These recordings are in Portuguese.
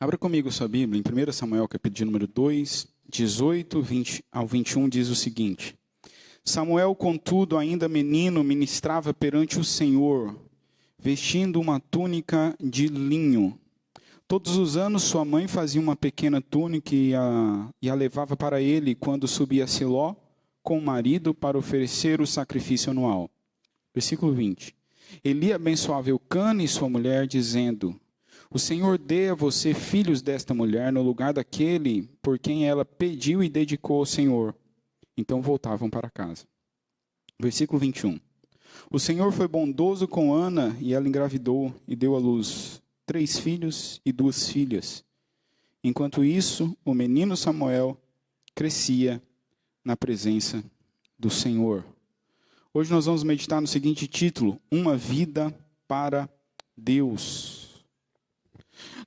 Abra comigo sua Bíblia em 1 Samuel, capítulo de número 2, 18 ao 21, diz o seguinte: Samuel, contudo, ainda menino, ministrava perante o Senhor, vestindo uma túnica de linho. Todos os anos sua mãe fazia uma pequena túnica e a levava para ele quando subia a Siló com o marido para oferecer o sacrifício anual. Versículo 20. Eli abençoava Eucana e sua mulher, dizendo: O Senhor dê a você filhos desta mulher no lugar daquele por quem ela pediu e dedicou ao Senhor. Então voltavam para casa. Versículo 21. O Senhor foi bondoso com Ana e ela engravidou e deu à luz 3 filhos e 2 filhas. Enquanto isso, o menino Samuel crescia na presença do Senhor. Hoje nós vamos meditar no seguinte título: Uma vida para Deus.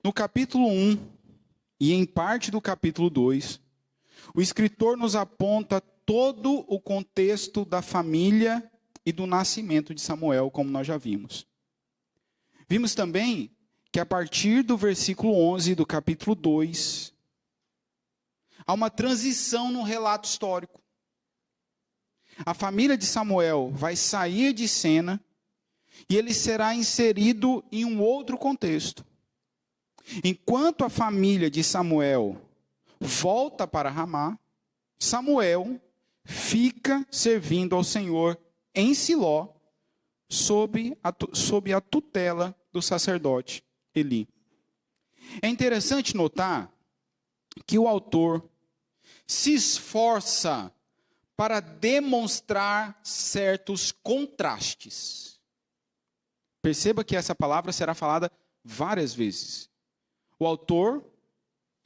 No capítulo 1 e em parte do capítulo 2, o escritor nos aponta todo o contexto da família e do nascimento de Samuel, como nós já vimos. Vimos também que a partir do versículo 11 do capítulo 2, há uma transição no relato histórico. A família de Samuel vai sair de cena e ele será inserido em um outro contexto. Enquanto a família de Samuel volta para Ramá, Samuel fica servindo ao Senhor em Siló, sob a tutela do sacerdote Eli. É interessante notar que o autor se esforça para demonstrar certos contrastes. Perceba que essa palavra será falada várias vezes. O autor,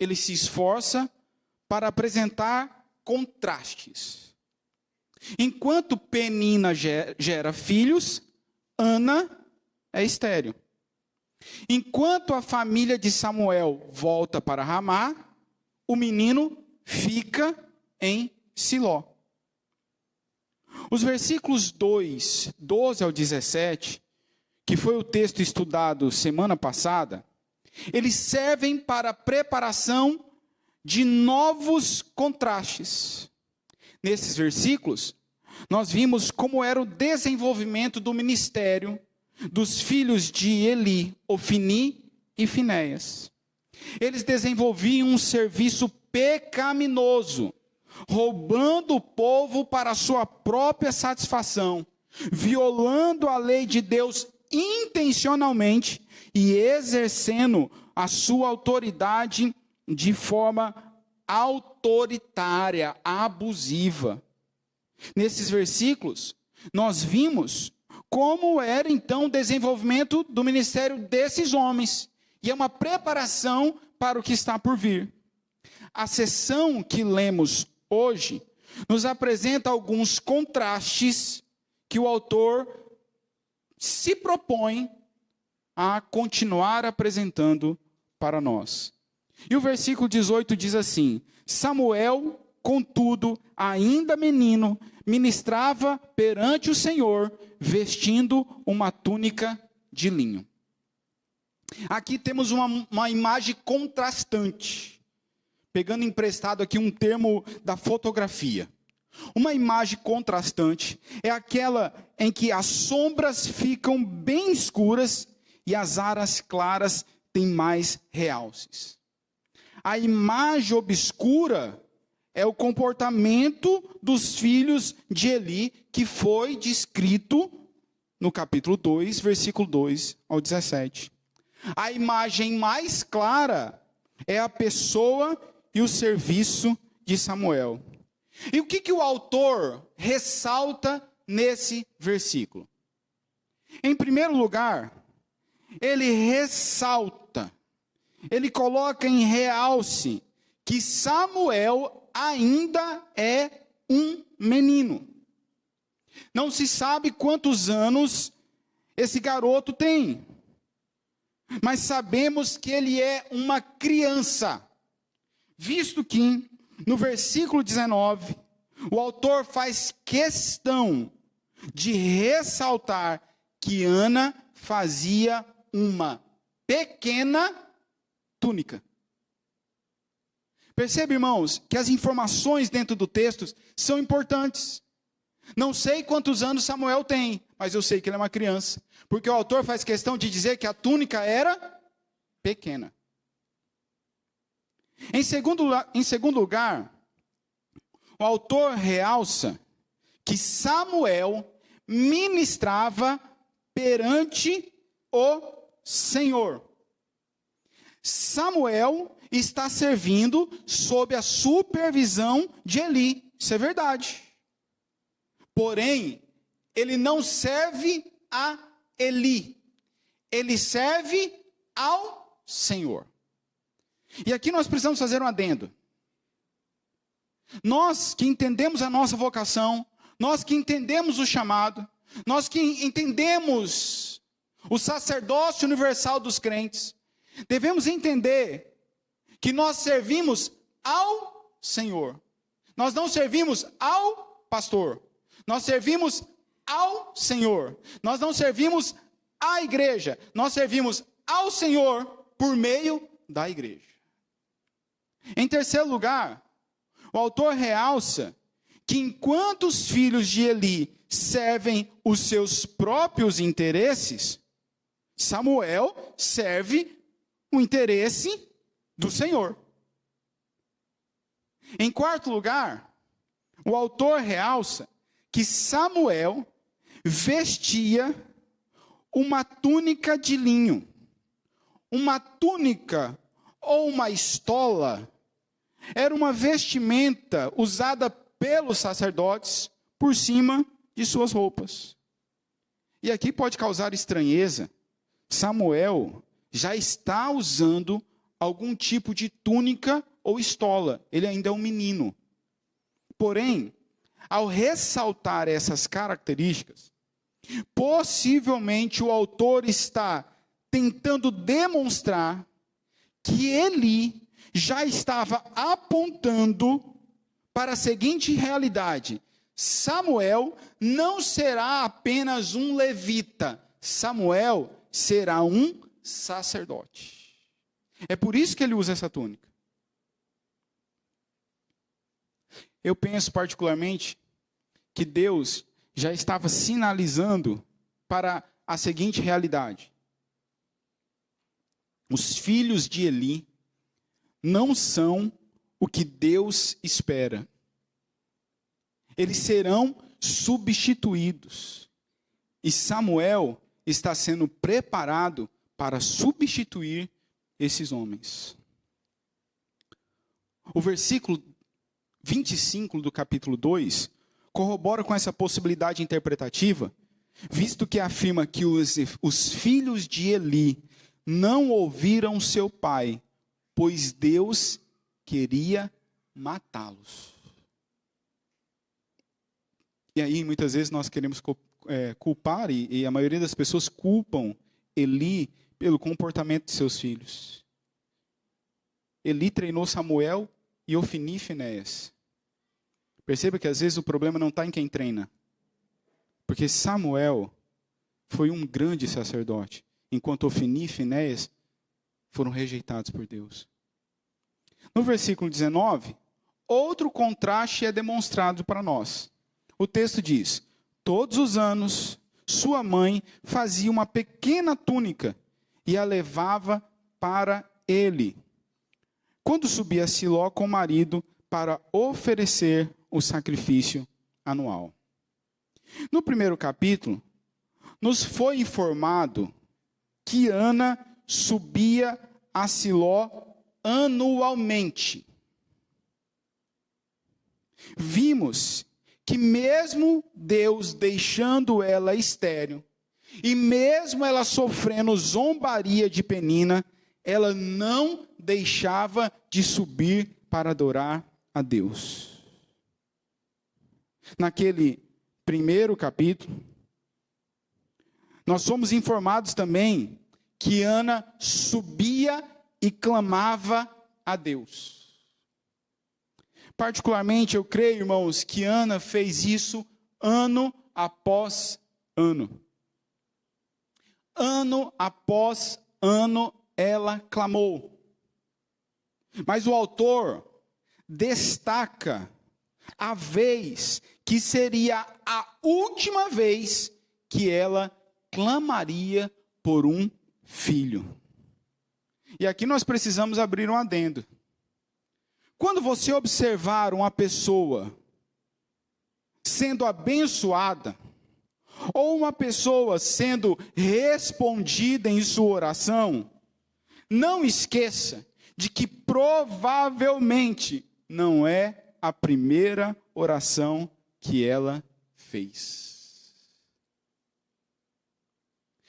ele se esforça para apresentar contrastes. Enquanto Penina gera filhos, Ana é estéril. Enquanto a família de Samuel volta para Ramá, o menino fica em Siló. Os versículos 12 ao 17, que foi o texto estudado semana passada, eles servem para a preparação de novos contrastes. Nesses versículos, nós vimos como era o desenvolvimento do ministério dos filhos de Eli, Ofni e Finéias. Eles desenvolviam um serviço pecaminoso, roubando o povo para a sua própria satisfação, violando a lei de Deus intencionalmente e exercendo a sua autoridade de forma autoritária, abusiva. Nesses versículos, nós vimos como era então o desenvolvimento do ministério desses homens, e é uma preparação para o que está por vir. A seção que lemos hoje nos apresenta alguns contrastes que o autor se propõe a continuar apresentando para nós. E o versículo 18 diz assim: Samuel, contudo, ainda menino, ministrava perante o Senhor, vestindo uma túnica de linho. Aqui temos uma imagem contrastante, pegando emprestado aqui um termo da fotografia. Uma imagem contrastante é aquela em que as sombras ficam bem escuras e as áreas claras têm mais realces. A imagem obscura é o comportamento dos filhos de Eli, que foi descrito no capítulo 2, versículo 2 ao 17. A imagem mais clara é a pessoa e o serviço de Samuel. E o que o autor ressalta nesse versículo? Em primeiro lugar, ele ressalta, ele coloca em realce que Samuel ainda é um menino. Não se sabe quantos anos esse garoto tem, mas sabemos que ele é uma criança, visto que no versículo 19, o autor faz questão de ressaltar que Ana fazia uma pequena túnica. Percebe, irmãos, que as informações dentro do texto são importantes. Não sei quantos anos Samuel tem, mas eu sei que ele é uma criança. Porque o autor faz questão de dizer que a túnica era pequena. Em segundo lugar, o autor realça que Samuel ministrava perante o Senhor. Samuel está servindo sob a supervisão de Eli. Isso é verdade. Porém, ele não serve a Eli. Ele serve ao Senhor. E aqui nós precisamos fazer um adendo. Nós que entendemos a nossa vocação, nós que entendemos o chamado, nós que entendemos o sacerdócio universal dos crentes, devemos entender que nós servimos ao Senhor. Nós não servimos ao pastor. Nós servimos ao Senhor. Nós não servimos à igreja. Nós servimos ao Senhor por meio da igreja. Em terceiro lugar, o autor realça que enquanto os filhos de Eli servem os seus próprios interesses, Samuel serve o interesse do Senhor. Em quarto lugar, o autor realça que Samuel vestia uma túnica de linho. Uma túnica ou uma estola era uma vestimenta usada pelos sacerdotes por cima de suas roupas. E aqui pode causar estranheza. Samuel já está usando algum tipo de túnica ou estola. Ele ainda é um menino. Porém, ao ressaltar essas características, possivelmente o autor está tentando demonstrar que Eli já estava apontando para a seguinte realidade: Samuel não será apenas um levita, Samuel será um sacerdote. É por isso que ele usa essa túnica. Eu penso particularmente que Deus já estava sinalizando para a seguinte realidade: os filhos de Eli não são o que Deus espera. Eles serão substituídos. E Samuel está sendo preparado para substituir esses homens. O versículo 25 do capítulo 2 corrobora com essa possibilidade interpretativa, visto que afirma que os filhos de Eli não ouviram seu pai, pois Deus queria matá-los. E aí, muitas vezes, nós queremos culpar, e a maioria das pessoas culpam Eli pelo comportamento de seus filhos. Eli treinou Samuel e Ofni e Finéias. Perceba que às vezes o problema não está em quem treina. Porque Samuel foi um grande sacerdote, enquanto Ofni e Finéias foram rejeitados por Deus. No versículo 19, outro contraste é demonstrado para nós. O texto diz: todos os anos, sua mãe fazia uma pequena túnica e a levava para ele, quando subia a Siló com o marido para oferecer o sacrifício anual. No primeiro capítulo, nos foi informado que Ana subia a Siló anualmente. Vimos que mesmo Deus deixando ela estéril, e mesmo ela sofrendo zombaria de Penina, ela não deixava de subir para adorar a Deus. Naquele primeiro capítulo, nós somos informados também que Ana subia e clamava a Deus. Particularmente, eu creio, irmãos, que Ana fez isso ano após ano. Ano após ano, ela clamou. Mas o autor destaca a vez que seria a última vez que ela clamaria por um filho. E aqui nós precisamos abrir um adendo. Quando você observar uma pessoa sendo abençoada, ou uma pessoa sendo respondida em sua oração, não esqueça de que provavelmente não é a primeira oração que ela fez.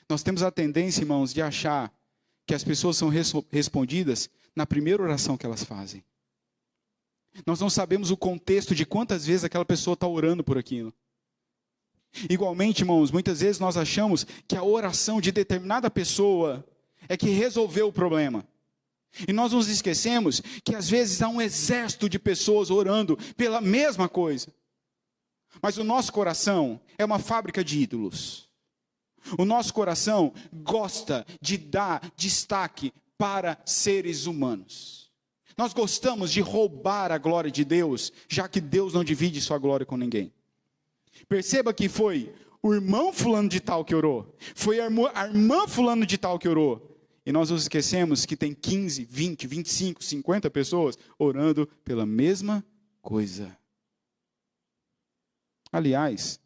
Nós temos a tendência, irmãos, de achar que as pessoas são respondidas na primeira oração que elas fazem. Nós não sabemos o contexto de quantas vezes aquela pessoa está orando por aquilo. Igualmente, irmãos, muitas vezes nós achamos que a oração de determinada pessoa é que resolveu o problema. E nós nos esquecemos que às vezes há um exército de pessoas orando pela mesma coisa. Mas o nosso coração é uma fábrica de ídolos. O nosso coração gosta de dar destaque para seres humanos. Nós gostamos de roubar a glória de Deus, já que Deus não divide sua glória com ninguém. Perceba que foi o irmão fulano de tal que orou. Foi a irmã fulano de tal que orou. E nós nos esquecemos que tem 15, 20, 25, 50 pessoas orando pela mesma coisa. Aliás,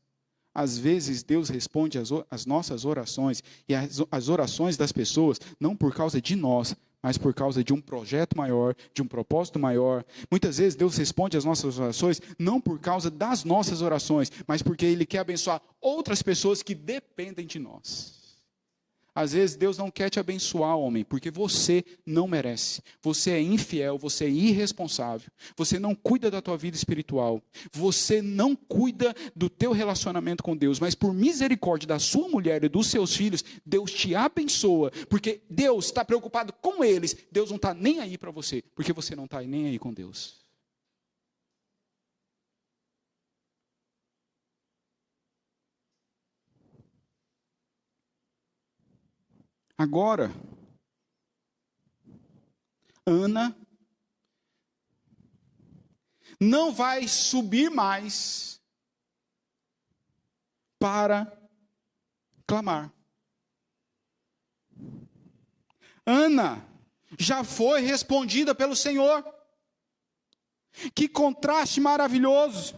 às vezes Deus responde às nossas orações e às orações das pessoas, não por causa de nós, mas por causa de um projeto maior, de um propósito maior. Muitas vezes Deus responde às nossas orações, não por causa das nossas orações, mas porque Ele quer abençoar outras pessoas que dependem de nós. Às vezes Deus não quer te abençoar, homem, porque você não merece. Você é infiel, você é irresponsável. Você não cuida da tua vida espiritual. Você não cuida do teu relacionamento com Deus. Mas por misericórdia da sua mulher e dos seus filhos, Deus te abençoa. Porque Deus está preocupado com eles. Deus não está nem aí para você, porque você não está nem aí com Deus. Agora, Ana não vai subir mais para clamar. Ana já foi respondida pelo Senhor. Que contraste maravilhoso.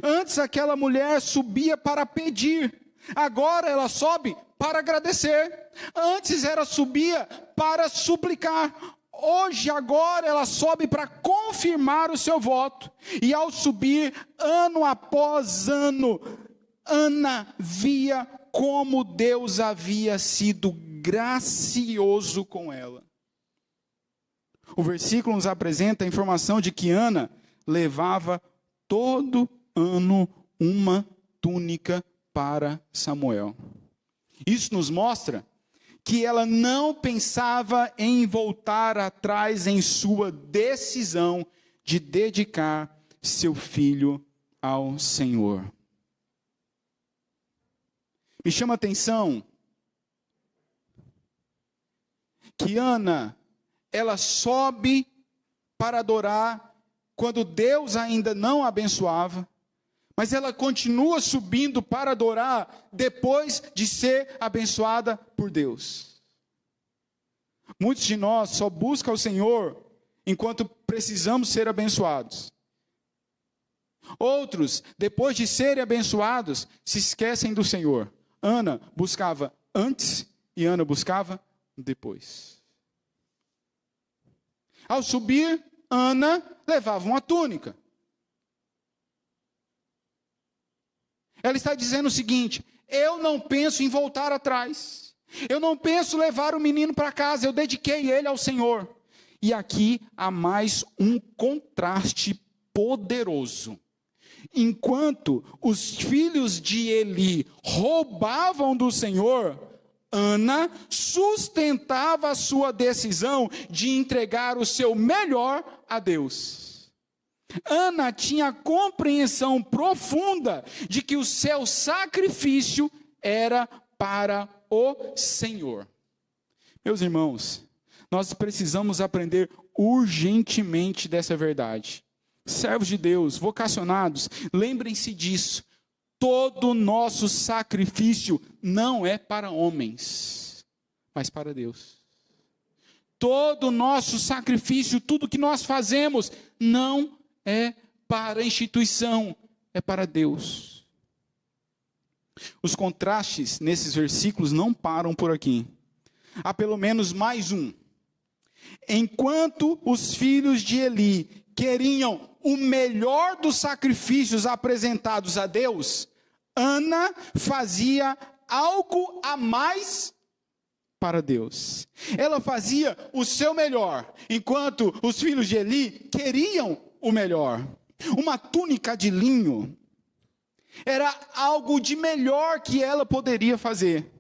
Antes aquela mulher subia para pedir, agora ela sobe para agradecer. Antes ela subia para suplicar. Hoje, agora, ela sobe para confirmar o seu voto. E ao subir, ano após ano, Ana via como Deus havia sido gracioso com ela. O versículo nos apresenta a informação de que Ana levava todo ano uma túnica para Samuel. Isso nos mostra que ela não pensava em voltar atrás em sua decisão de dedicar seu filho ao Senhor. Me chama a atenção que Ana, ela sobe para adorar quando Deus ainda não a abençoava. Mas ela continua subindo para adorar depois de ser abençoada por Deus. Muitos de nós só buscam o Senhor enquanto precisamos ser abençoados. Outros, depois de serem abençoados, se esquecem do Senhor. Ana buscava antes e Ana buscava depois. Ao subir, Ana levava uma túnica. Ela está dizendo o seguinte: eu não penso em voltar atrás. Eu não penso levar o menino para casa. Eu dediquei ele ao Senhor. E aqui há mais um contraste poderoso. Enquanto os filhos de Eli roubavam do Senhor, Ana sustentava a sua decisão de entregar o seu melhor a Deus. Ana tinha compreensão profunda de que o seu sacrifício era para o Senhor. Meus irmãos, nós precisamos aprender urgentemente dessa verdade. servos de Deus, vocacionados, lembrem-se disso. Todo nosso sacrifício não é para homens, mas para Deus. Todo nosso sacrifício, tudo que nós fazemos, não é para a instituição, é para Deus. Os contrastes nesses versículos não param por aqui. Há pelo menos mais um. Enquanto os filhos de Eli queriam o melhor dos sacrifícios apresentados a Deus, Ana fazia algo a mais para Deus. Ela fazia o seu melhor, enquanto os filhos de Eli queriam o melhor. Uma túnica de linho era algo de melhor que ela poderia fazer.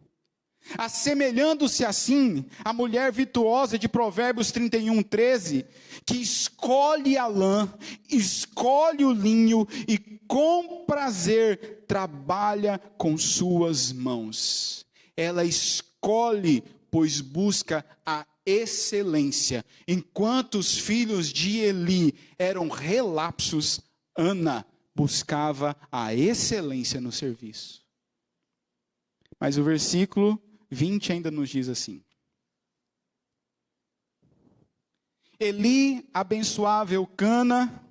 Assemelhando-se assim à mulher virtuosa de Provérbios 31:13, que escolhe a lã, escolhe o linho e com prazer trabalha com suas mãos. Ela escolhe, pois busca a excelência. Enquanto os filhos de Eli eram relapsos, Ana buscava a excelência no serviço. Mas o versículo 20 ainda nos diz assim: Eli abençoava Eucana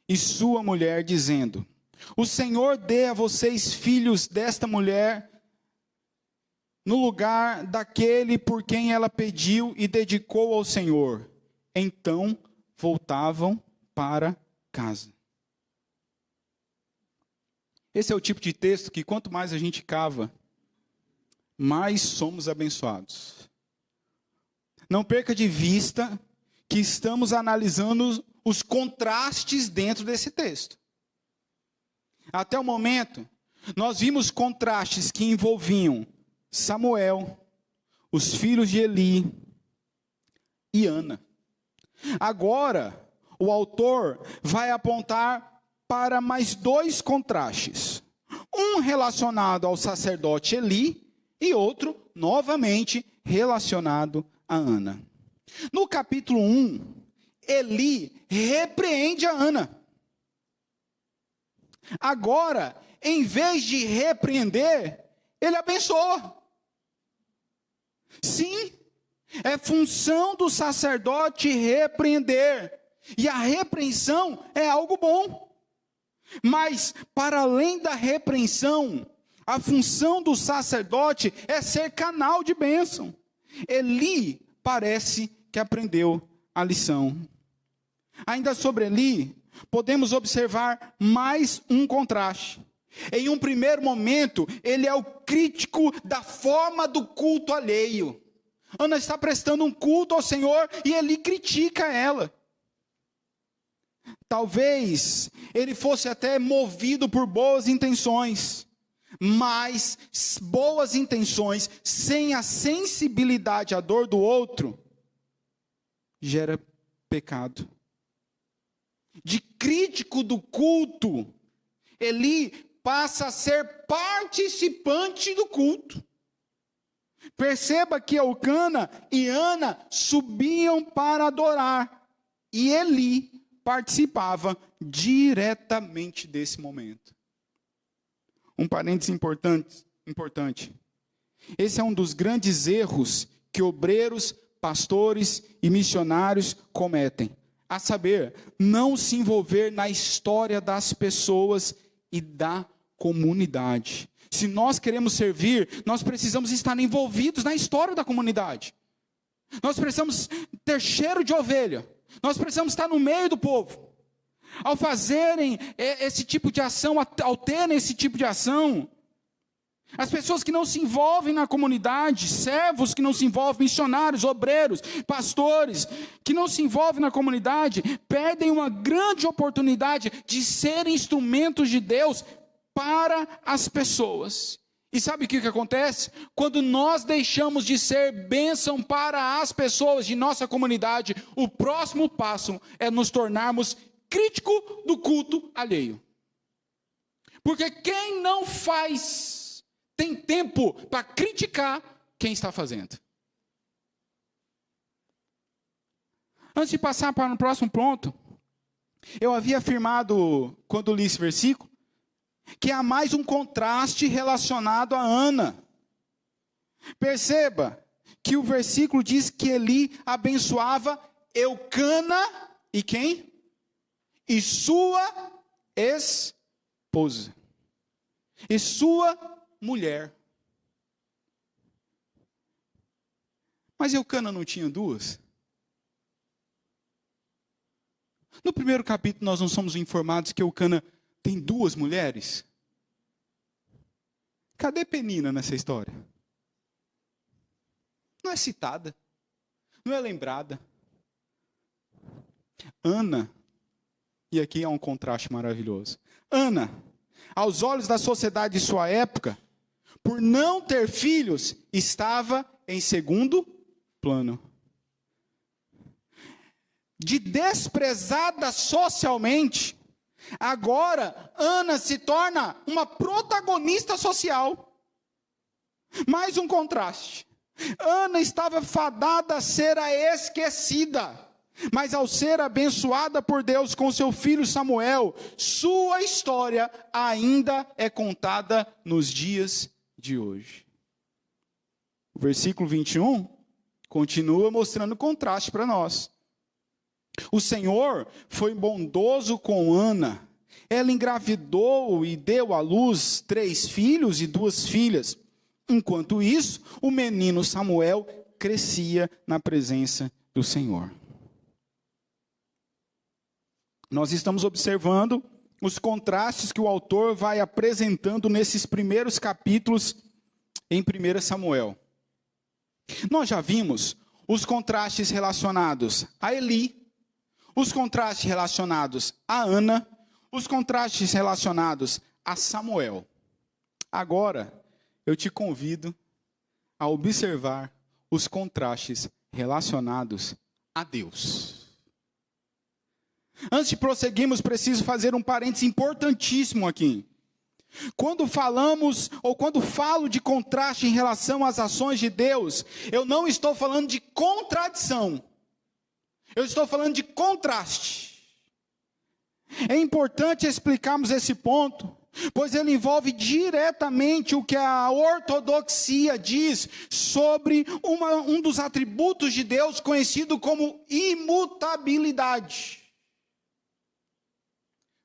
e sua mulher, dizendo: o Senhor dê a vocês filhos desta mulher, no lugar daquele por quem ela pediu e dedicou ao Senhor. Então voltavam para casa. Esse é o tipo de texto que quanto mais a gente cava, mais somos abençoados. Não perca de vista que estamos analisando os contrastes dentro desse texto. Até o momento, nós vimos contrastes que envolviam Samuel, os filhos de Eli e Ana. Agora, o autor vai apontar para mais dois contrastes. Um relacionado ao sacerdote Eli e outro, novamente, relacionado a Ana. No capítulo 1, Eli repreende a Ana. Agora, em vez de repreender, ele abençoa. Sim, é função do sacerdote repreender. E a repreensão é algo bom. Mas, para além da repreensão, a função do sacerdote é ser canal de bênção. Eli parece que aprendeu a lição. Ainda sobre Eli, podemos observar mais um contraste. Em um primeiro momento, ele é o crítico da forma do culto alheio. Ana está prestando um culto ao Senhor e Eli critica ela. Talvez ele fosse até movido por boas intenções, mas boas intenções sem a sensibilidade à dor do outro gera pecado. De crítico do culto, Eli passa a ser participante do culto. Perceba que Eucana e Ana subiam para adorar, e Eli participava diretamente desse momento. Um parênteses importante. Esse é um dos grandes erros que obreiros, pastores e missionários cometem. A saber, não se envolver na história das pessoas e da comunidade. Se nós queremos servir, nós precisamos estar envolvidos na história da comunidade. Nós precisamos ter cheiro de ovelha. Nós precisamos estar no meio do povo. Ao fazerem esse tipo de ação, ao terem esse tipo de ação, as pessoas que não se envolvem na comunidade, servos que não se envolvem, missionários, obreiros, pastores, que não se envolvem na comunidade, perdem uma grande oportunidade de serem instrumentos de Deus para as pessoas. E sabe o que acontece? Quando nós deixamos de ser bênção para as pessoas de nossa comunidade, o próximo passo é nos tornarmos crítico do culto alheio. Porque quem não faz, tem tempo para criticar quem está fazendo. Antes de passar para o próximo ponto, Eu havia afirmado, quando li esse versículo, que há mais um contraste relacionado a Ana. Perceba que o versículo diz que Eli abençoava Eucana e quem? E sua esposa. E sua mulher. Mas Eucana não tinha duas? No primeiro capítulo nós não somos informados que Eucana tem duas mulheres? Cadê Penina nessa história? Não é citada, não é lembrada. Ana, e aqui há um contraste maravilhoso. Ana, aos olhos da sociedade de sua época, por não ter filhos, estava em segundo plano. De desprezada socialmente, agora Ana se torna uma protagonista social. Mais um contraste. Ana estava fadada a ser a esquecida, mas ao ser abençoada por Deus com seu filho Samuel, sua história ainda é contada nos dias de hoje. O versículo 21 continua mostrando contraste para nós. O Senhor foi bondoso com Ana. Ela engravidou e deu à luz 3 filhos e 2 filhas. Enquanto isso, o menino Samuel crescia na presença do Senhor. Nós estamos observando os contrastes que o autor vai apresentando nesses primeiros capítulos em 1 Samuel. Nós já vimos os contrastes relacionados a Eli, os contrastes relacionados a Ana, os contrastes relacionados a Samuel. Agora, eu te convido a observar os contrastes relacionados a Deus. Antes de prosseguirmos, preciso fazer um parênteses importantíssimo aqui. Quando falamos, ou quando falo de contraste em relação às ações de Deus, eu não estou falando de contradição. Eu estou falando de contraste. É importante explicarmos esse ponto, pois ele envolve diretamente o que a ortodoxia diz sobre um dos atributos de Deus conhecido como imutabilidade.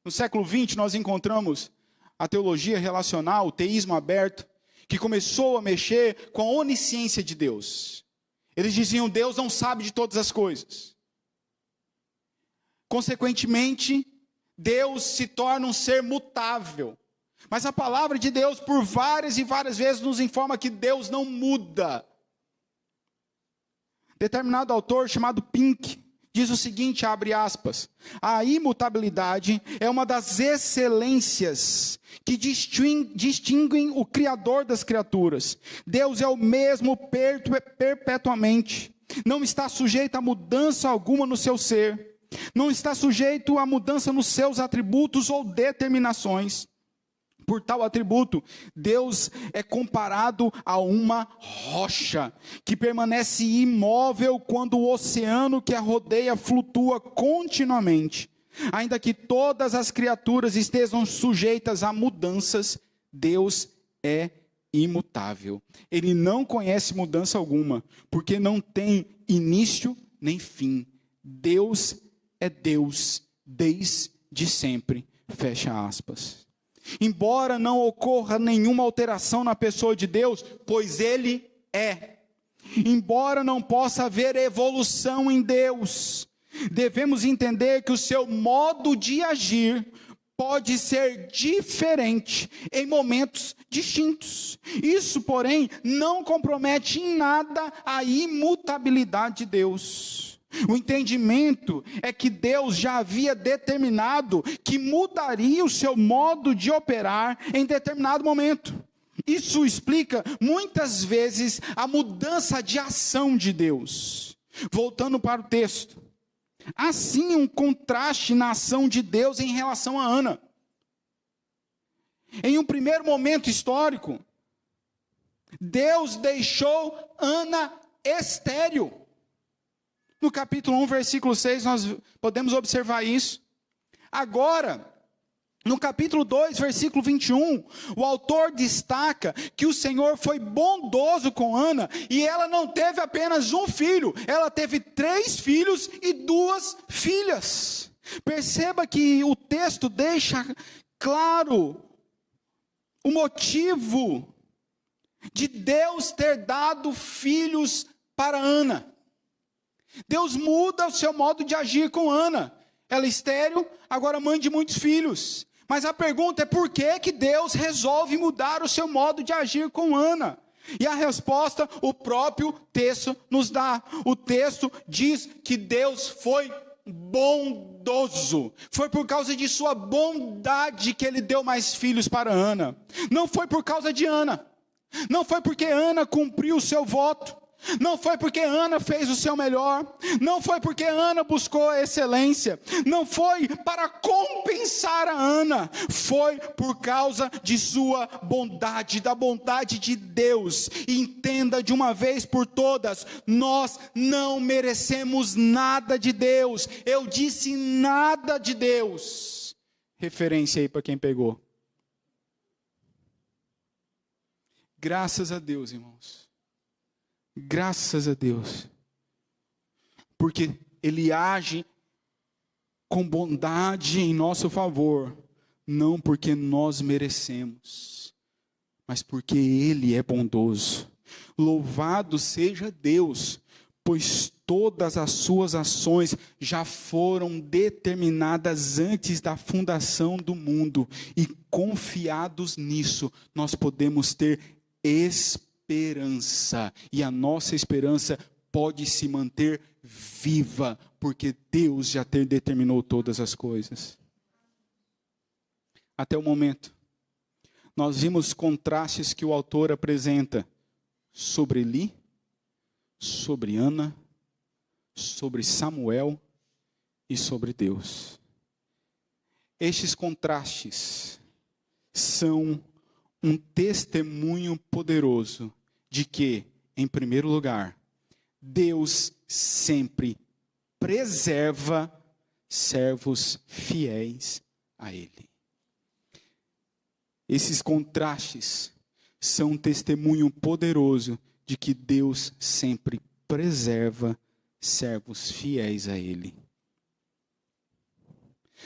No século XX nós encontramos a teologia relacional, o teísmo aberto, que começou a mexer com a onisciência de Deus. Eles diziam: Deus não sabe de todas as coisas. Consequentemente, Deus se torna um ser mutável. Mas a palavra de Deus, por várias e várias vezes, nos informa que Deus não muda. Determinado autor, chamado Pink, diz o seguinte, abre aspas: a imutabilidade é uma das excelências que distinguem o Criador das criaturas. Deus é o mesmo perpetuamente. Não está sujeito a mudança alguma no seu ser. Não está sujeito a mudança nos seus atributos ou determinações. Por tal atributo, Deus é comparado a uma rocha, que permanece imóvel quando o oceano que a rodeia flutua continuamente. Ainda que todas as criaturas estejam sujeitas a mudanças, Deus é imutável. Ele não conhece mudança alguma, porque não tem início nem fim. Deus é Deus desde sempre. Fecha aspas. Embora não ocorra nenhuma alteração na pessoa de Deus, pois Ele é. Embora não possa haver evolução em Deus, devemos entender que o seu modo de agir pode ser diferente em momentos distintos. Isso, porém, não compromete em nada a imutabilidade de Deus. O entendimento é que Deus já havia determinado que mudaria o seu modo de operar em determinado momento. Isso explica muitas vezes a mudança de ação de Deus. Voltando para o texto. Há sim um contraste na ação de Deus em relação a Ana. Em um primeiro momento histórico, Deus deixou Ana estéril. No capítulo 1, versículo 6, nós podemos observar isso. Agora, no capítulo 2, versículo 21, o autor destaca que o Senhor foi bondoso com Ana, e ela não teve apenas um filho, ela teve 3 filhos e 2 filhas. Perceba que o texto deixa claro o motivo de Deus ter dado filhos para Ana. Deus muda o seu modo de agir com Ana. Ela é estéril, agora mãe de muitos filhos. Mas a pergunta é por que Deus resolve mudar o seu modo de agir com Ana? E a resposta o próprio texto nos dá. O texto diz que Deus foi bondoso. Foi por causa de sua bondade que ele deu mais filhos para Ana. Não foi por causa de Ana. Não foi porque Ana cumpriu o seu voto. Não foi porque Ana fez o seu melhor. Não foi porque Ana buscou a excelência. Não foi para compensar a Ana. Foi por causa de sua bondade, da bondade de Deus. E entenda de uma vez por todas, nós não merecemos nada de Deus. Eu disse nada de Deus. Referência aí para quem pegou. Graças a Deus, irmãos. Graças a Deus, porque Ele age com bondade em nosso favor, não porque nós merecemos, mas porque Ele é bondoso. Louvado seja Deus, pois todas as suas ações já foram determinadas antes da fundação do mundo, e confiados nisso, nós podemos ter esperança, e a nossa esperança pode se manter viva, porque Deus já determinou todas as coisas. Até o momento, nós vimos contrastes que o autor apresenta sobre Eli, sobre Ana, sobre Samuel e sobre Deus. Estes contrastes são um testemunho poderoso de que, em primeiro lugar, Deus sempre preserva servos fiéis a Ele. Esses contrastes são um testemunho poderoso de que Deus sempre preserva servos fiéis a Ele.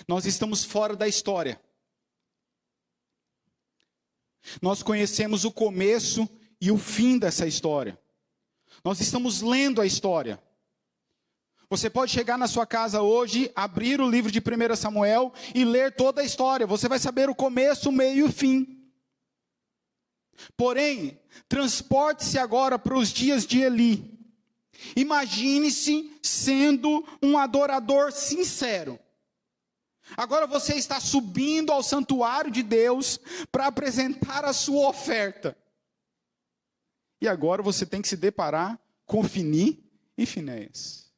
Nós estamos fora da história. Nós conhecemos o começo e o fim dessa história. Nós estamos lendo a história. Você pode chegar na sua casa hoje, abrir o livro de 1 Samuel e ler toda a história. Você vai saber o começo, o meio e o fim. Porém, transporte-se agora para os dias de Eli. Imagine-se sendo um adorador sincero. Agora você está subindo ao santuário de Deus para apresentar a sua oferta. E agora você tem que se deparar com Ofni e Finéias.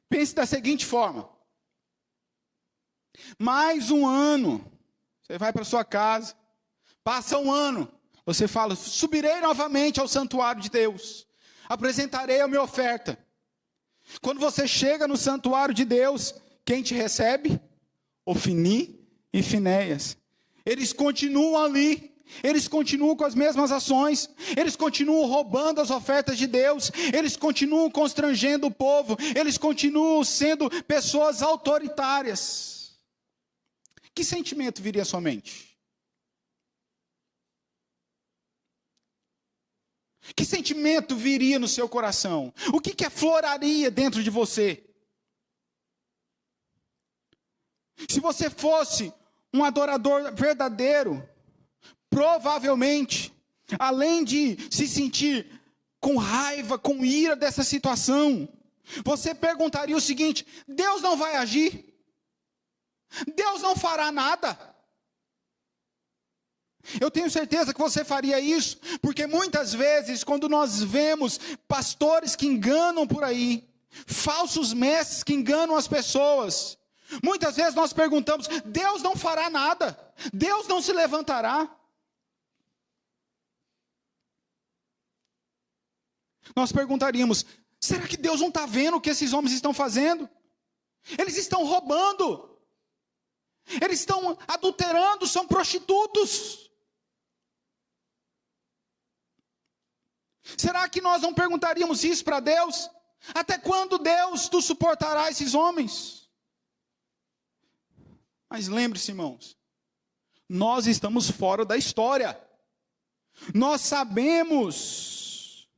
Pense da seguinte forma. Mais um ano, você vai para sua casa, passa um ano, você fala, subirei novamente ao santuário de Deus, apresentarei a minha oferta. Quando você chega no santuário de Deus, quem te recebe? Ofni e Finéias. Eles continuam ali, eles continuam com as mesmas ações, eles continuam roubando as ofertas de Deus, eles continuam constrangendo o povo, eles continuam sendo pessoas autoritárias. Que sentimento viria à sua mente? Que sentimento viria no seu coração? O que afloraria dentro de você? Se você fosse um adorador verdadeiro, provavelmente, além de se sentir com raiva, com ira dessa situação, você perguntaria o seguinte: Deus não vai agir? Deus não fará nada? Eu tenho certeza que você faria isso, porque muitas vezes, quando nós vemos pastores que enganam por aí, falsos mestres que enganam as pessoas, muitas vezes nós perguntamos: Deus não fará nada? Deus não se levantará? Nós perguntaríamos: será que Deus não está vendo o que esses homens estão fazendo? Eles estão roubando. Eles estão adulterando, são prostitutos. Será que nós não perguntaríamos isso para Deus? Até quando, Deus, tu suportará esses homens? Mas lembre-se, irmãos, nós estamos fora da história. Nós sabemos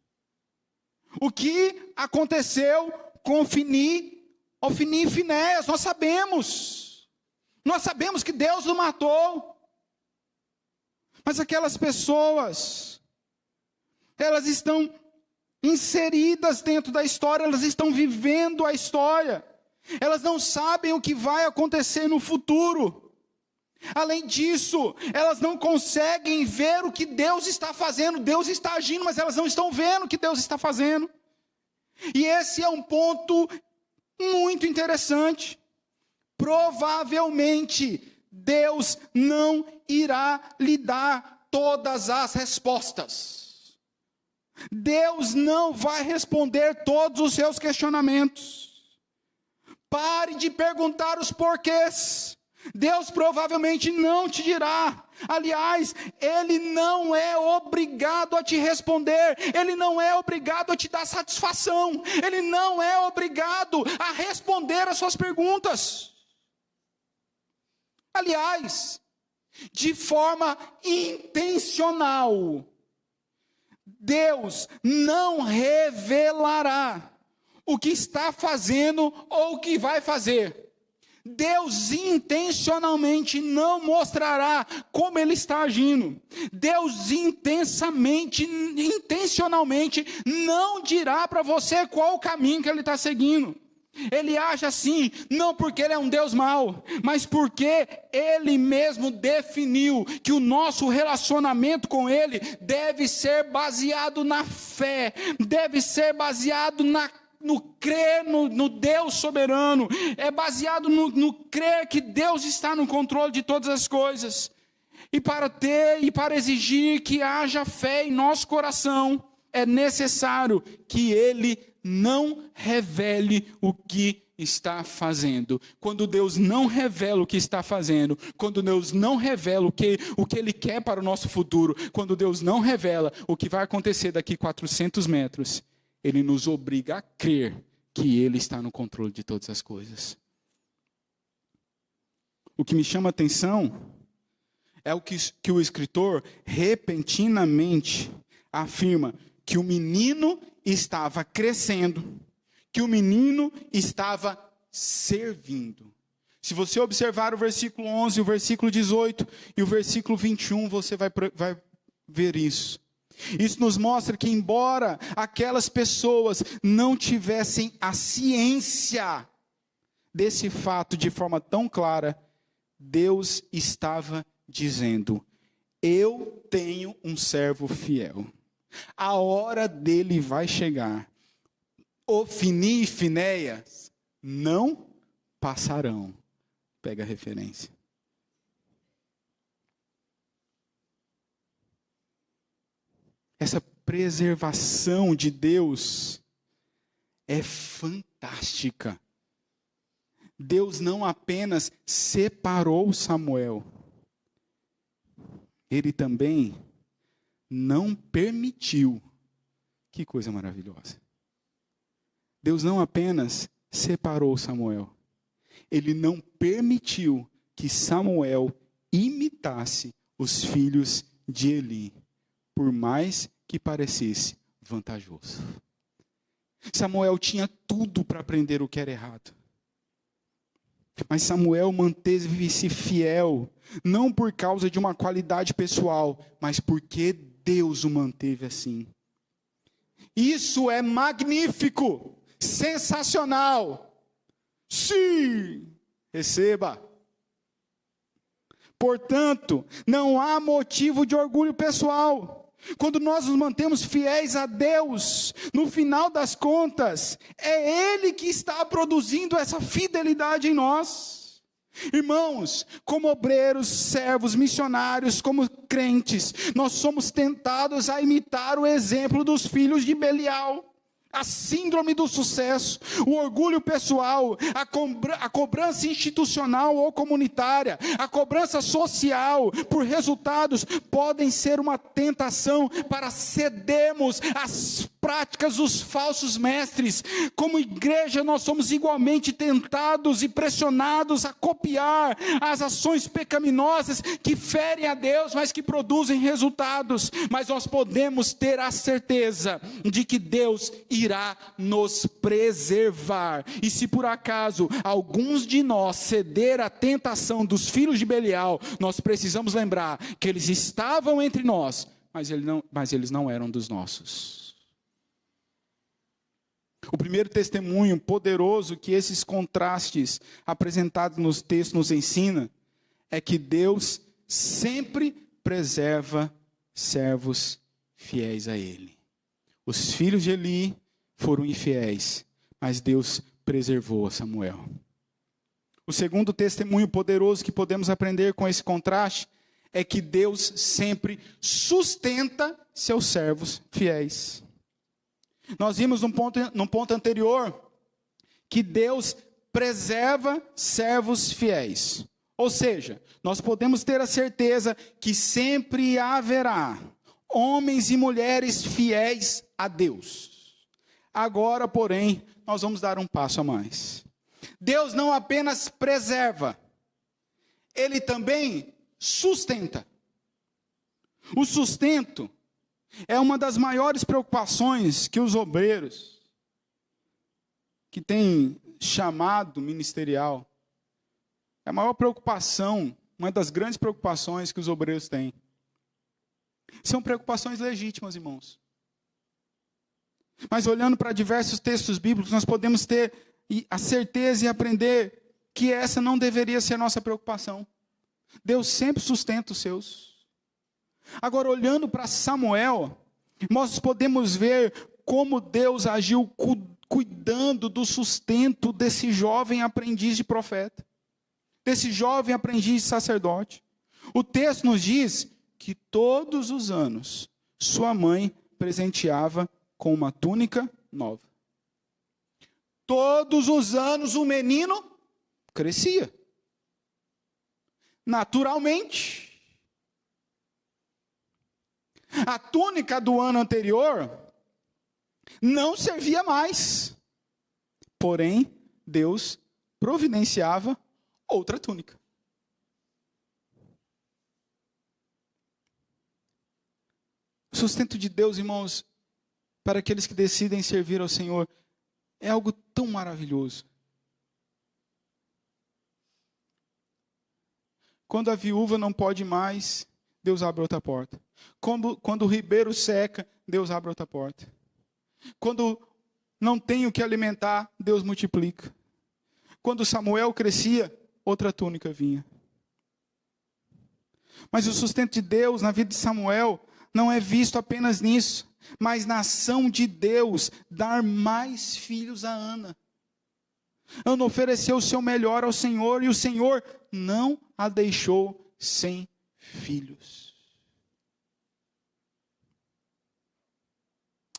o que aconteceu com Ofni e Finéias. Nós sabemos. Nós sabemos que Deus o matou. Mas aquelas pessoas, elas estão inseridas dentro da história, elas estão vivendo a história. Elas não sabem o que vai acontecer no futuro. Além disso, elas não conseguem ver o que Deus está fazendo. Deus está agindo, mas elas não estão vendo o que Deus está fazendo. E esse é um ponto muito interessante. Provavelmente, Deus não irá lhe dar todas as respostas. Deus não vai responder todos os seus questionamentos. Pare de perguntar os porquês. Deus provavelmente não te dirá. Aliás, Ele não é obrigado a te responder. Ele não é obrigado a te dar satisfação. Ele não é obrigado a responder as suas perguntas. Aliás, de forma intencional, Deus não revelará o que está fazendo ou o que vai fazer. Deus intencionalmente não mostrará como Ele está agindo. Deus intencionalmente não dirá para você qual o caminho que Ele está seguindo. Ele age assim, não porque Ele é um Deus mau, mas porque Ele mesmo definiu que o nosso relacionamento com Ele deve ser baseado na fé, deve ser baseado no crer no Deus soberano, é baseado no crer que Deus está no controle de todas as coisas. E para exigir que haja fé em nosso coração, é necessário que Ele não revele o que está fazendo. Quando Deus não revela o que está fazendo, quando Deus não revela o que Ele quer para o nosso futuro, quando Deus não revela o que vai acontecer daqui 400 metros, Ele nos obriga a crer que Ele está no controle de todas as coisas. O que me chama a atenção é o que o escritor repentinamente afirma que o menino estava crescendo, que o menino estava servindo. Se você observar o versículo 11, o versículo 18 e o versículo 21, você vai ver isso. Isso nos mostra que, embora aquelas pessoas não tivessem a ciência desse fato de forma tão clara, Deus estava dizendo: eu tenho um servo fiel. A hora dele vai chegar. Ofni e Finéias não passarão. Pega a referência. Essa preservação de Deus é fantástica. Deus não apenas separou Samuel, Ele também não permitiu. Que coisa maravilhosa. Deus não apenas separou Samuel, Ele não permitiu que Samuel imitasse os filhos de Eli, por mais que parecesse vantajoso. Samuel tinha tudo para aprender o que era errado. Mas Samuel manteve-se fiel, não por causa de uma qualidade pessoal, mas porque Deus o manteve assim. Isso é magnífico, sensacional. Sim, receba. Portanto, não há motivo de orgulho pessoal. Quando nós nos mantemos fiéis a Deus, no final das contas, é Ele que está produzindo essa fidelidade em nós. Irmãos, como obreiros, servos, missionários, como crentes, nós somos tentados a imitar o exemplo dos filhos de Belial. a síndrome do sucesso, o orgulho pessoal, a cobrança institucional ou comunitária, a cobrança social por resultados podem ser uma tentação para cedermos às práticas dos falsos mestres. Como igreja, nós somos igualmente tentados e pressionados a copiar as ações pecaminosas que ferem a Deus, mas que produzem resultados. Mas nós podemos ter a certeza de que Deus irá nos preservar. E se por acaso alguns de nós ceder à tentação dos filhos de Belial, nós precisamos lembrar que eles estavam entre nós, mas eles não eram dos nossos. O primeiro testemunho poderoso que esses contrastes apresentados nos textos nos ensina é que Deus sempre preserva servos fiéis a Ele. Os filhos de Eli foram infiéis, mas Deus preservou a Samuel. O segundo testemunho poderoso que podemos aprender com esse contraste é que Deus sempre sustenta seus servos fiéis. Nós vimos num ponto anterior que Deus preserva servos fiéis. Ou seja, nós podemos ter a certeza que sempre haverá homens e mulheres fiéis a Deus. Agora, porém, nós vamos dar um passo a mais. Deus não apenas preserva, Ele também sustenta. O sustento é uma das maiores preocupações que os obreiros, que têm chamado ministerial, é a maior preocupação, uma das grandes preocupações que os obreiros têm. São preocupações legítimas, irmãos. Mas olhando para diversos textos bíblicos, nós podemos ter a certeza e aprender que essa não deveria ser a nossa preocupação. Deus sempre sustenta os seus. Agora, olhando para Samuel, nós podemos ver como Deus agiu cuidando do sustento desse jovem aprendiz de profeta, desse jovem aprendiz de sacerdote. O texto nos diz que todos os anos sua mãe presenteava com uma túnica nova. Todos os anos o menino crescia. Naturalmente. A túnica do ano anterior não servia mais. Porém, Deus providenciava outra túnica. O sustento de Deus, irmãos, para aqueles que decidem servir ao Senhor, é algo tão maravilhoso. Quando a viúva não pode mais, Deus abre outra porta. Quando o ribeiro seca, Deus abre outra porta. Quando não tem o que alimentar, Deus multiplica. Quando Samuel crescia, outra túnica vinha. Mas o sustento de Deus na vida de Samuel não é visto apenas nisso, mas na ação de Deus dar mais filhos a Ana. Ana ofereceu o seu melhor ao Senhor e o Senhor não a deixou sem filhos.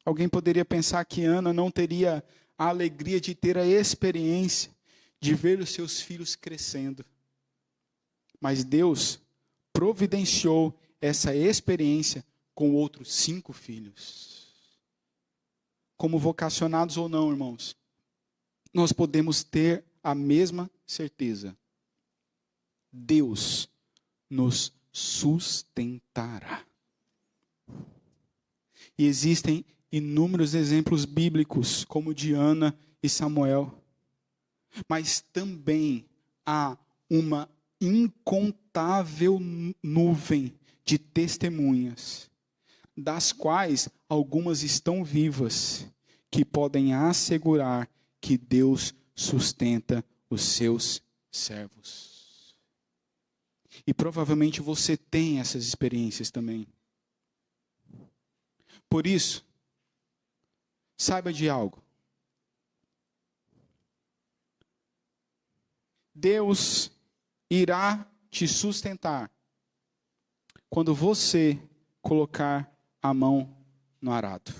Alguém poderia pensar que Ana não teria a alegria de ter a experiência de ver os seus filhos crescendo. Mas Deus providenciou essa experiência com outros 5 filhos. Como vocacionados ou não, irmãos, nós podemos ter a mesma certeza. Deus nos sustentará. E existem inúmeros exemplos bíblicos, como de Ana e Samuel. Mas também há uma incontável nuvem de testemunhas, das quais algumas estão vivas, que podem assegurar que Deus sustenta os seus servos. E provavelmente você tem essas experiências também. Por isso, saiba de algo. Deus irá te sustentar quando você colocar a mão no arado.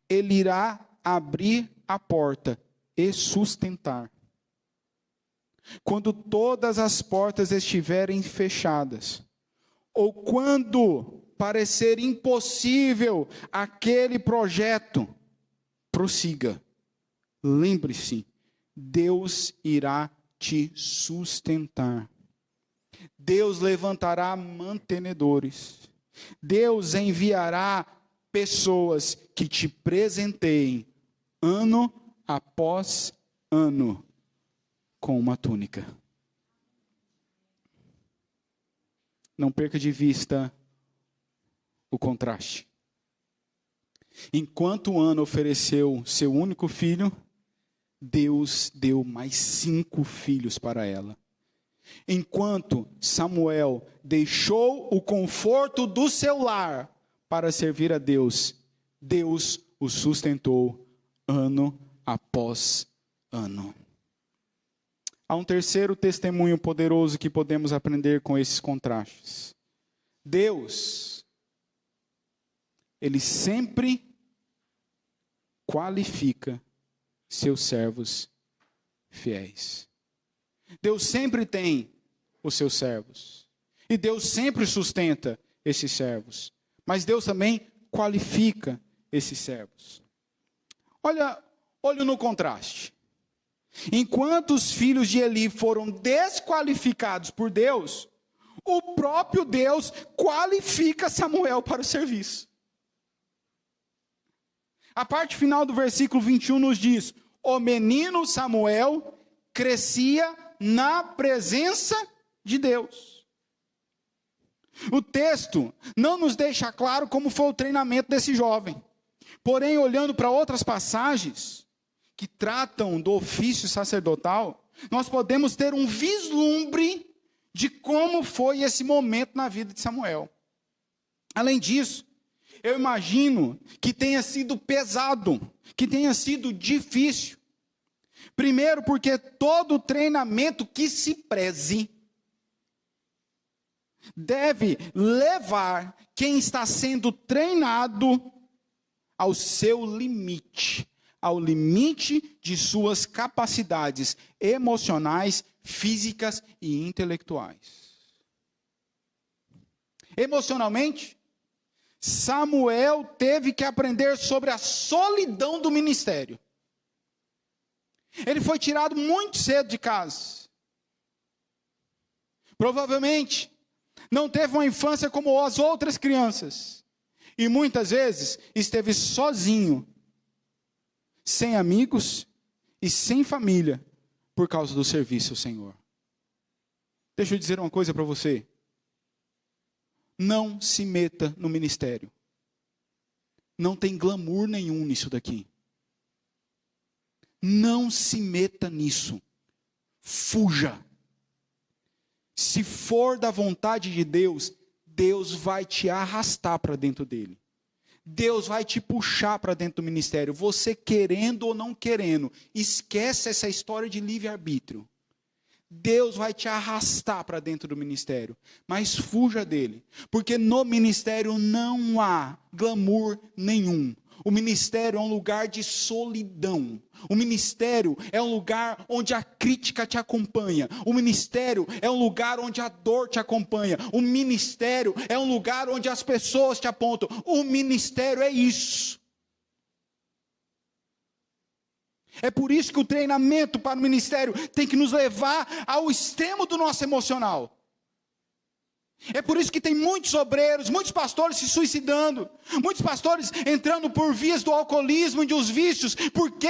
ele irá abrir a porta e sustentar. Quando todas as portas estiverem fechadas, ou quando parecer impossível aquele projeto, prossiga. Lembre-se, Deus irá te sustentar. Deus levantará mantenedores. Deus enviará pessoas que te presenteiem ano após ano com uma túnica. Não perca de vista o contraste. Enquanto Ana ofereceu seu único filho, Deus deu mais 5 filhos para ela. Enquanto Samuel deixou o conforto do seu lar para servir a Deus, Deus o sustentou ano após ano. Há um terceiro testemunho poderoso que podemos aprender com esses contrastes. Deus, Ele sempre qualifica seus servos fiéis. Deus sempre tem os seus servos. E Deus sempre sustenta esses servos. Mas Deus também qualifica esses servos. Olha no contraste. Enquanto os filhos de Eli foram desqualificados por Deus, o próprio Deus qualifica Samuel para o serviço. A parte final do versículo 21 nos diz: o menino Samuel crescia na presença de Deus. O texto não nos deixa claro como foi o treinamento desse jovem. Porém, olhando para outras passagens que tratam do ofício sacerdotal, nós podemos ter um vislumbre de como foi esse momento na vida de Samuel. Além disso, eu imagino que tenha sido pesado, que tenha sido difícil. Primeiro, porque todo treinamento que se preze deve levar quem está sendo treinado ao seu limite, ao limite de suas capacidades emocionais, físicas e intelectuais. Emocionalmente, Samuel teve que aprender sobre a solidão do ministério. Ele foi tirado muito cedo de casa. Provavelmente não teve uma infância como as outras crianças. E muitas vezes esteve sozinho, sem amigos e sem família, por causa do serviço ao Senhor. Deixa eu dizer uma coisa para você. Não se meta no ministério. Não tem glamour nenhum nisso daqui. Não se meta nisso. Fuja. Se for da vontade de Deus, Deus vai te arrastar para dentro dele. Deus vai te puxar para dentro do ministério. Você querendo ou não querendo. Esquece essa história de livre-arbítrio. Deus vai te arrastar para dentro do ministério. Mas fuja dele. Porque no ministério não há glamour nenhum. O ministério é um lugar de solidão. O ministério é um lugar onde a crítica te acompanha. O ministério é um lugar onde a dor te acompanha. O ministério é um lugar onde as pessoas te apontam. O ministério é isso. É por isso que o treinamento para o ministério tem que nos levar ao extremo do nosso emocional. É por isso que tem muitos obreiros, muitos pastores se suicidando, muitos pastores entrando por vias do alcoolismo e dos vícios, porque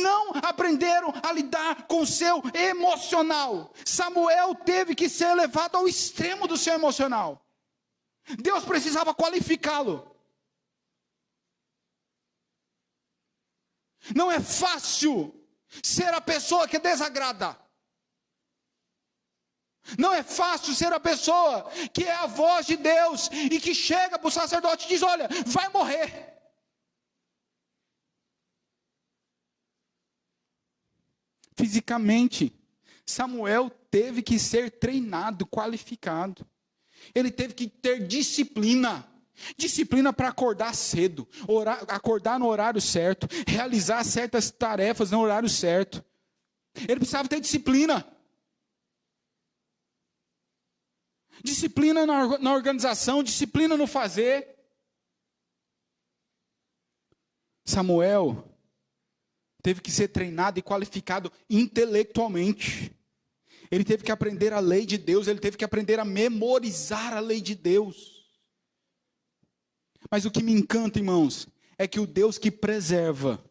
não aprenderam a lidar com o seu emocional. Samuel teve que ser levado ao extremo do seu emocional. Deus precisava qualificá-lo. Não é fácil ser a pessoa que desagrada. Não é fácil ser a pessoa que é a voz de Deus e que chega para o sacerdote e diz: olha, vai morrer. Fisicamente, Samuel teve que ser treinado, qualificado. Ele teve que ter disciplina. Disciplina para acordar cedo, acordar no horário certo, realizar certas tarefas no horário certo. Ele precisava ter disciplina. Disciplina na organização, disciplina no fazer. Samuel teve que ser treinado e qualificado intelectualmente. Ele teve que aprender a lei de Deus, ele teve que aprender a memorizar a lei de Deus. Mas o que me encanta, irmãos, é que o Deus que preserva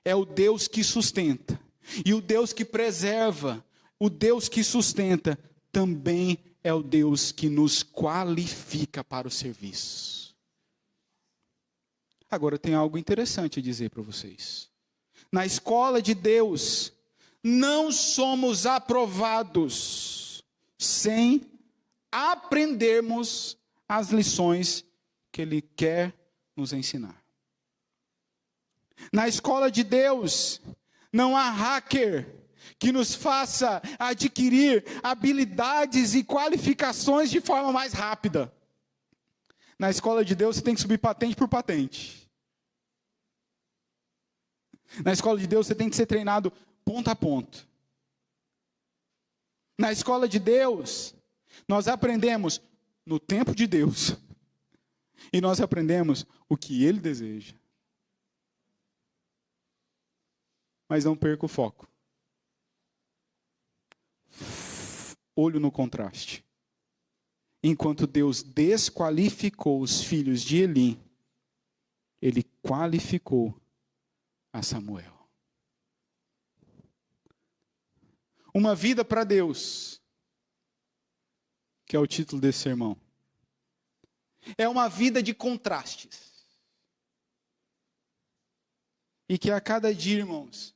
é o Deus que sustenta. E o Deus que preserva, o Deus que sustenta, também é o Deus que nos qualifica para o serviço. Agora tem algo interessante a dizer para vocês. Na escola de Deus, não somos aprovados sem aprendermos as lições que Ele quer nos ensinar. Na escola de Deus, não há hacker que nos faça adquirir habilidades e qualificações de forma mais rápida. Na escola de Deus, você tem que subir patente por patente. Na escola de Deus, você tem que ser treinado ponto a ponto. Na escola de Deus, nós aprendemos no tempo de Deus. E nós aprendemos o que Ele deseja. Mas não perca o foco. Olho no contraste. Enquanto Deus desqualificou os filhos de Eli, Ele qualificou a Samuel. Uma vida para Deus, que é o título desse sermão, é uma vida de contrastes. E que a cada dia, irmãos,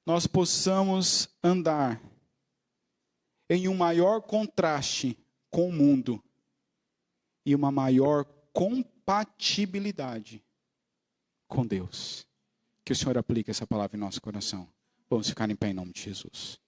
nós possamos andar em um maior contraste com o mundo e uma maior compatibilidade com Deus. Que o Senhor aplique essa palavra em nosso coração. Vamos ficar em pé em nome de Jesus.